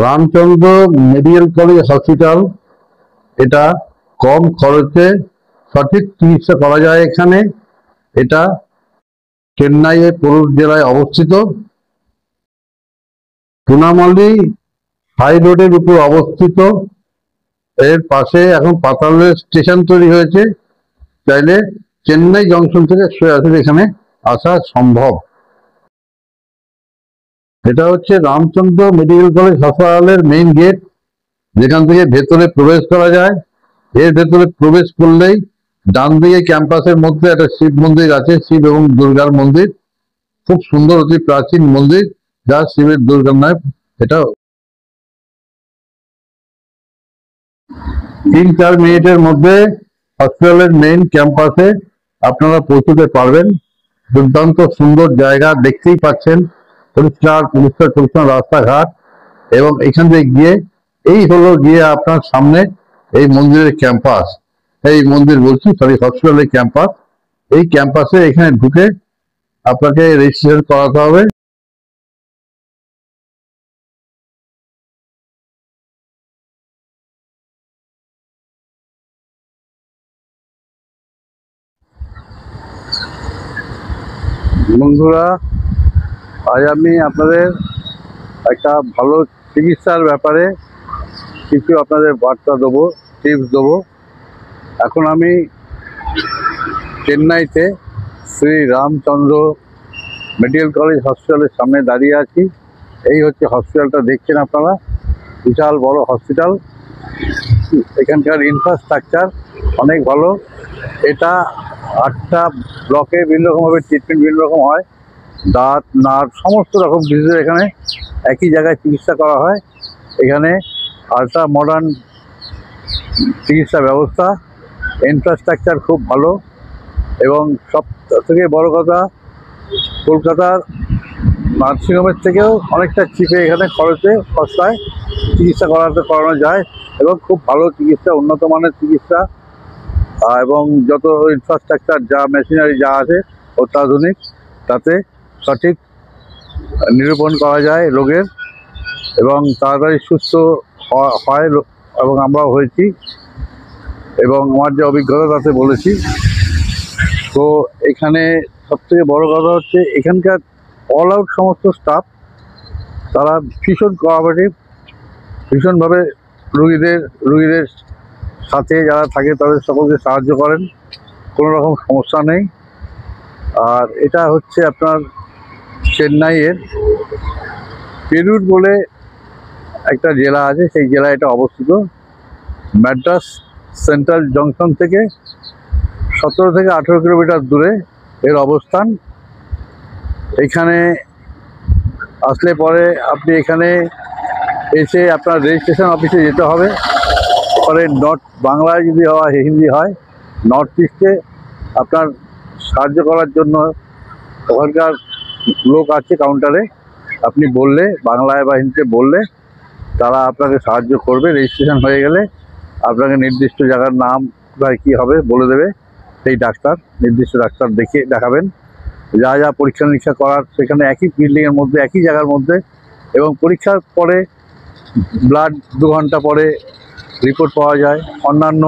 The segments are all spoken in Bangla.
রামচন্দ্র মেডিকেল কলেজ হসপিটাল, এটা কম খরচে সঠিক চিকিৎসা করা যায় এখানে। এটা চেন্নাইয়ের পুরুলিয়া জেলায় অবস্থিত, পুনামালি হাই রোডের উপর অবস্থিত। এর পাশে এখন পাতাল রেল স্টেশন তৈরি হয়েছে, চাইলে চেন্নাই জংশন থেকে সরাসরি এখানে আসা সম্ভব। এটা হচ্ছে রামচন্দ্র মেডিকেল কলেজ হাসপাতালের মেইন গেট, যেখান থেকে ভেতরে প্রবেশ করা যায়। এর ভেতরে প্রবেশ করলেই ডান দিকে ক্যাম্পাসের মধ্যে একটা শিব মন্দির আছে, শিব এবং দুর্গার মন্দির। খুব সুন্দর, অতি প্রাচীন মন্দির, যা শিবের দুর্গার নয়। এটা 3-4 মিনিটের মধ্যে হসপিটালের মেইন ক্যাম্পাসে আপনারা পৌঁছতে পারবেন। দুর্দান্ত সুন্দর জায়গা, দেখতেই পাচ্ছেন, পরিষ্কার পরিষ্কার পরিচ্ছন্ন রাস্তাঘাট। এবং এখান থেকে গিয়ে এই হলো গিয়ে আপনার সামনে এই মন্দিরের ক্যাম্পাস। এই মন্দির বলছি, সরি, হসপিটালের ক্যাম্পাস। এই ক্যাম্পাসে এখানে ঢুকে আপনাকে রেজিস্ট্রেশন করাতে হবে। বন্ধুরা, আজ আমি আপনাদের একটা ভালো চিকিৎসার ব্যাপারে কিছু আপনাদের বার্তা দেবো, টিপস দেবো। এখন আমি চেন্নাইতে শ্রী রামচন্দ্র মেডিকেল কলেজ হসপিটালের সামনে দাঁড়িয়ে আছি। এই হচ্ছে হসপিটালটা, দেখছেন আপনারা, বিশাল বড় হসপিটাল। এখানকার ইনফ্রাস্ট্রাকচার অনেক ভালো। এটা 8টা ব্লকে বিভিন্ন রকমভাবে ট্রিটমেন্ট বিভিন্ন রকম হয়। দাঁত, নার্ভ, সমস্ত রকম ডিজিজ এখানে একই জায়গায় চিকিৎসা করা হয়। এখানে আল্ট্রা মডার্ন চিকিৎসা ব্যবস্থা, ইনফ্রাস্ট্রাকচার খুব ভালো। এবং সব থেকে বড় কথা, কলকাতার নার্সিংহোমের থেকেও অনেকটা চিপে এখানে খরচে সস্তায় চিকিৎসা করানো যায়। এবং খুব ভালো চিকিৎসা, উন্নত মানের চিকিৎসা, এবং যত ইনফ্রাস্ট্রাকচার, যা মেশিনারি যা আছে অত্যাধুনিক, তাতে সঠিক নিরূপণ করা যায় রোগের এবং তাড়াতাড়ি সুস্থ হয়। এবং আমরাও হয়েছি, এবং আমার যে অভিজ্ঞতা তাতে বলেছি। তো এখানে সবথেকে বড় কথা হচ্ছে এখানকার অল আউট সমস্ত স্টাফ, তারা ভীষণ কোঅপারেটিভ, ভীষণভাবে রুগীদের সাথে যারা থাকে তাদের সকলকে সাহায্য করেন, কোনো রকম সমস্যা নেই। আর এটা হচ্ছে আপনার চেন্নাইয়ের পেরুর বলে একটা জেলা আছে, সেই জেলায় এটা অবস্থিত। ম্যাড্রাস সেন্ট্রাল জংশন থেকে 17 থেকে 18 কিলোমিটার দূরে এর অবস্থান। এখানে আসলে পরে আপনি এখানে এসে আপনার রেজিস্ট্রেশন অফিসে যেতে হবে। পরে বাংলায় যদি হয়, হিন্দি হয়, নর্থ ইস্টে আপনার সাহায্য করার জন্য ওখানকার লোক আছে কাউন্টারে। আপনি বললে, বাংলায় বা হিন্দিতে বললে, তারা আপনাকে সাহায্য করবে। রেজিস্ট্রেশন হয়ে গেলে আপনাকে নির্দিষ্ট জায়গার নাম বা কী হবে বলে দেবে। সেই ডাক্তার, নির্দিষ্ট ডাক্তার দেখাবেন। যা যা পরীক্ষা নিরীক্ষা করার সেখানে একই বিল্ডিংয়ের মধ্যে, একই জায়গার মধ্যে। এবং পরীক্ষার পরে ব্লাড 2 ঘন্টা পরে রিপোর্ট পাওয়া যায়। অন্যান্য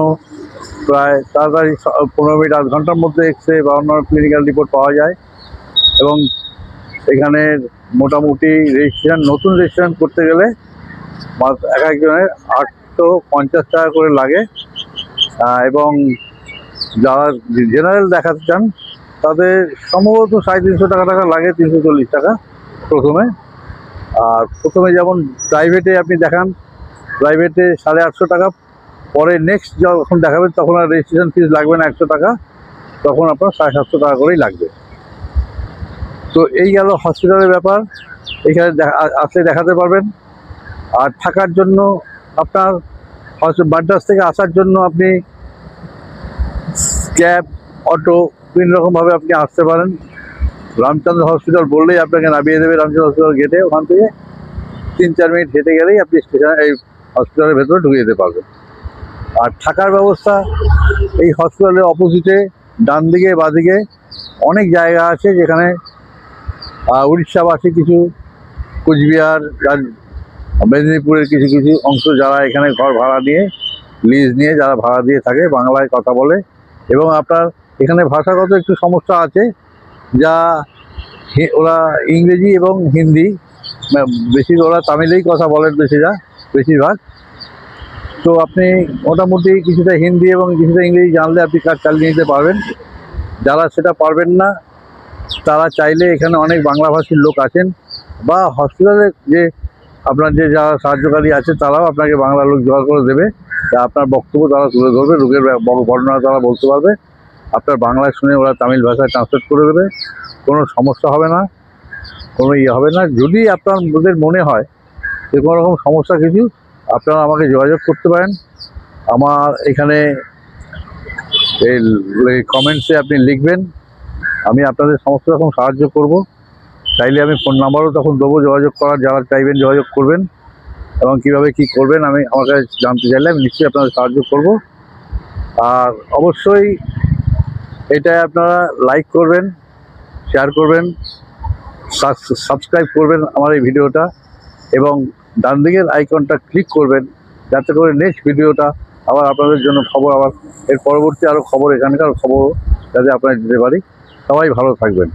প্রায় তাড়াতাড়ি 15 মিনিট 8 ঘন্টার মধ্যে এক্সরে বা অন্যান্য ক্লিনিক্যাল রিপোর্ট পাওয়া যায়। এবং এখানে মোটামুটি নতুন রেজিস্ট্রেশন করতে গেলে এক একজনের 850 টাকা করে লাগে। এবং যারা জেনারেল দেখাতে চান তাদের সম্ভবত 350 টাকা লাগে, 340 টাকা প্রথমে। আর প্রথমে যেমন প্রাইভেটে আপনি দেখান, প্রাইভেটে 850 টাকা, পরে নেক্সট যখন দেখাবেন তখন আর রেজিস্ট্রেশন ফিস লাগবে না 100 টাকা, তখন আপনার 750 টাকা করেই লাগবে। তো এই গেল হসপিটালের ব্যাপার। এখানে আসলে দেখাতে পারবেন। আর থাকার জন্য আপনার মাদ্রাস থেকে আসার জন্য আপনি ক্যাব, অটো, বিভিন্ন রকমভাবে আপনি আসতে পারেন। রামচন্দ্র হসপিটাল বললেই আপনাকে নামিয়ে দেবে রামচন্দ্র হসপিটাল গেটে। ওখান থেকে 3-4 মিনিট হেঁটে গেলেই আপনি এই হসপিটালের ভেতরে ঢুকে যেতে পারবেন। আর থাকার ব্যবস্থা এই হসপিটালের অপোজিটে ডান দিকে বাঁদিকে অনেক জায়গা আছে, যেখানে উড়িষ্যাবাসী কিছু, কুচবিহার, মেদিনীপুরের কিছু কিছু অংশ যারা এখানে ঘর ভাড়া নিয়ে লিজ নিয়ে যারা ভাড়া দিয়ে থাকে বাংলায় কথা বলে। এবং আপনার এখানে ভাষাগত একটু সমস্যা আছে, যা ওরা ইংরেজি এবং হিন্দি, বেশি ওরা তামিলেই কথা বলেন বেশিরভাগ। তো আপনি মোটামুটি কিছুটা হিন্দি এবং কিছুটা ইংরেজি জানলে আপনি কাজ চালিয়ে নিতে পারবেন। যারা সেটা পারবেন না তারা চাইলে এখানে অনেক বাংলাভাষীর লোক আছেন, বা হসপিটালে যে আপনার যে যারা সাহায্যকারী আছে তারাও আপনাকে বাংলা লোক জোগাড় করে দেবে। তা আপনার বক্তব্য তারা তুলে ধরবে, রোগের বর্ণনা তারা বলতে পারবে, আপনার বাংলায় শুনে ওরা তামিল ভাষায় ট্রান্সলেট করে দেবে। কোনো সমস্যা হবে না, কোনো হবে না। যদি আপনাদের মনে হয় যে কোনো রকম সমস্যা কিছু, আপনারা আমাকে যোগাযোগ করতে পারেন। আমার এখানে এই কমেন্টসে আপনি লিখবেন, আমি আপনাদের সমস্ত রকম সাহায্য করব। চাইলে আমি ফোন নাম্বারও তখন দেবো, যোগাযোগ করার যারা চাইবেন যোগাযোগ করবেন। এবং কীভাবে কী করবেন আমি আমাকে জানতে চাইলে আমি নিশ্চয়ই আপনাদের সাহায্য করব। আর অবশ্যই এটা আপনারা লাইক করবেন, শেয়ার করবেন, সাবস্ক্রাইব করবেন আমার এই ভিডিওটা, এবং ডান দিকের আইকনটা ক্লিক করবেন, যাতে করে নেক্সট ভিডিওটা আবার আপনাদের জন্য খবর, আবার এর পরবর্তী আরও খবর, এখানকার খবর যাতে আপনারা দিতে পারি। সবাই ভালো থাকবেন।